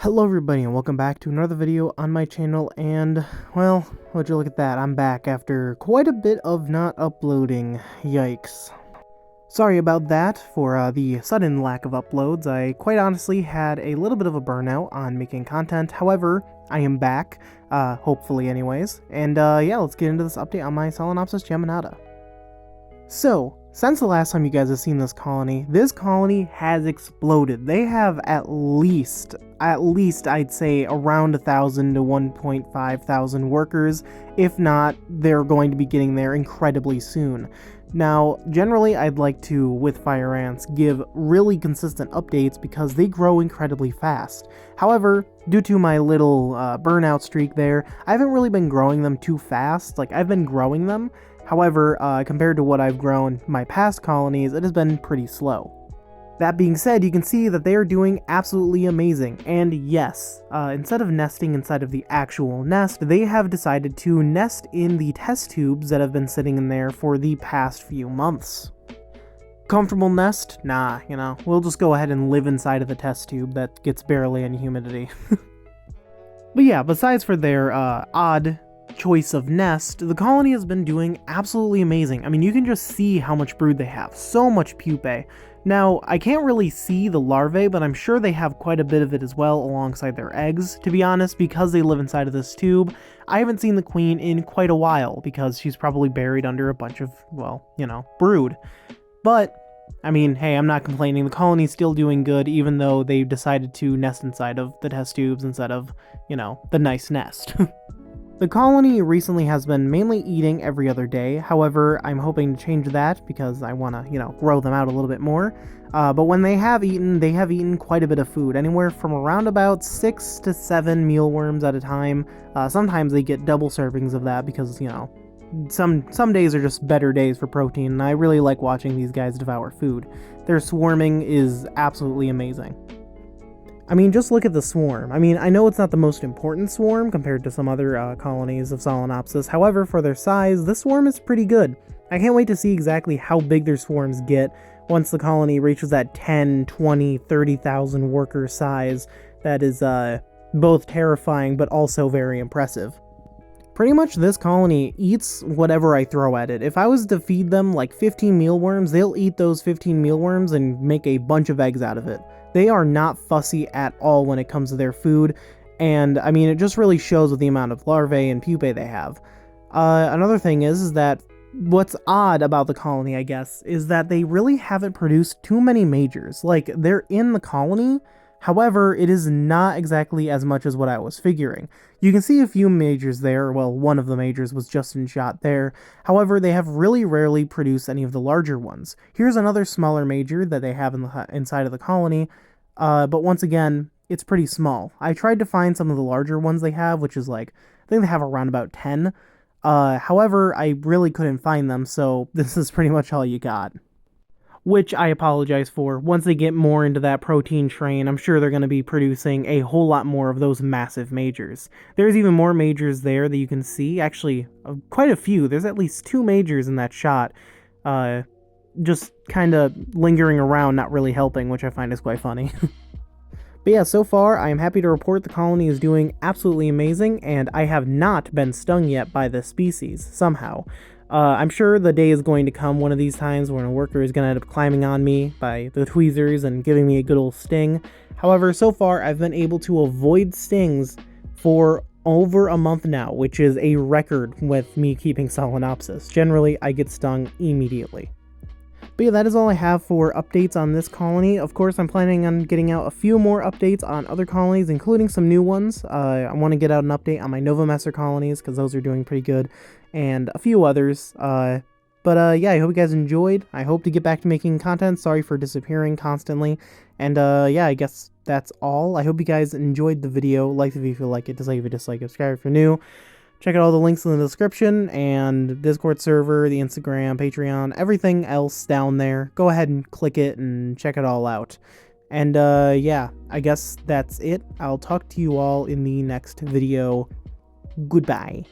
Hello everybody and welcome back to another video on my channel, and well, would you look at that, I'm back after quite a bit of not uploading. Yikes. Sorry about that for the sudden lack of uploads. I quite honestly had a little bit of a burnout on making content. However, I am back, hopefully anyways, and yeah, let's get into this update on my Solenopsis geminata. So, since the last time you guys have seen this colony has exploded. They have at least I'd say around 1,000 to 1.5 thousand workers. If not, they're going to be getting there incredibly soon. Now, generally I'd like to, with fire ants, give really consistent updates because they grow incredibly fast. However, due to my little burnout streak there, I haven't really been growing them too fast. Like, I've been growing them. However, compared to what I've grown my past colonies, it has been pretty slow. That being said, you can see that they are doing absolutely amazing, and yes, instead of nesting inside of the actual nest, they have decided to nest in the test tubes that have been sitting in there for the past few months. Comfortable nest? Nah, we'll just go ahead and live inside of the test tube that gets barely any humidity. But yeah, besides for their odd choice of nest, the colony has been doing absolutely amazing. I mean, you can just see how much brood they have, so much pupae. Now, I can't really see the larvae, but I'm sure they have quite a bit of it as well alongside their eggs, to be honest, because they live inside of this tube. I haven't seen the queen in quite a while, because she's probably buried under a bunch of, well, brood. But, I mean, hey, I'm not complaining. The colony's still doing good, even though they've decided to nest inside of the test tubes instead of, the nice nest. The colony recently has been mainly eating every other day. However, I'm hoping to change that because I want to, grow them out a little bit more. But when they have eaten quite a bit of food, anywhere from around about 6 to 7 mealworms at a time. Sometimes they get double servings of that because, some days are just better days for protein, and I really like watching these guys devour food. Their swarming is absolutely amazing. I mean, just look at the swarm. I mean, I know it's not the most important swarm compared to some other colonies of Solenopsis. However, for their size, this swarm is pretty good. I can't wait to see exactly how big their swarms get once the colony reaches that 10, 20, 30,000 worker size. That is both terrifying but also very impressive. Pretty much this colony eats whatever I throw at it. If I was to feed them like 15 mealworms, they'll eat those 15 mealworms and make a bunch of eggs out of it. They are not fussy at all when it comes to their food, and I mean, it just really shows with the amount of larvae and pupae they have. Another thing is that what's odd about the colony, I guess, is that they really haven't produced too many majors. Like, they're in the colony, however, it is not exactly as much as what I was figuring. You can see a few majors there. Well, one of the majors was just in shot there. However, they have really rarely produced any of the larger ones. Here's another smaller major that they have inside of the colony, but once again, it's pretty small. I tried to find some of the larger ones they have, which is like, I think they have around about 10. However, I really couldn't find them, so this is pretty much all you got. Which I apologize for. Once they get more into that protein train, I'm sure they're going to be producing a whole lot more of those massive majors. There's even more majors there that you can see. Actually, quite a few. There's at least 2 majors in that shot. Just kind of lingering around, not really helping, which I find is quite funny. But yeah, so far, I am happy to report the colony is doing absolutely amazing, and I have not been stung yet by this species, somehow. I'm sure the day is going to come one of these times when a worker is going to end up climbing on me by the tweezers and giving me a good old sting. However, so far I've been able to avoid stings for over a month now, which is a record with me keeping Solenopsis. Generally, I get stung immediately. But yeah, that is all I have for updates on this colony. Of course, I'm planning on getting out a few more updates on other colonies, including some new ones. I want to get out an update on my Novomesser colonies, because those are doing pretty good, and a few others. Yeah, I hope you guys enjoyed. I hope to get back to making content. Sorry for disappearing constantly. And yeah, I guess that's all. I hope you guys enjoyed the video. Like the video if you like it, dislike if you dislike it, subscribe if you're new. Check out all the links in the description, and Discord server, the Instagram, Patreon, everything else down there. Go ahead and click it and check it all out. And yeah, I guess that's it. I'll talk to you all in the next video. Goodbye.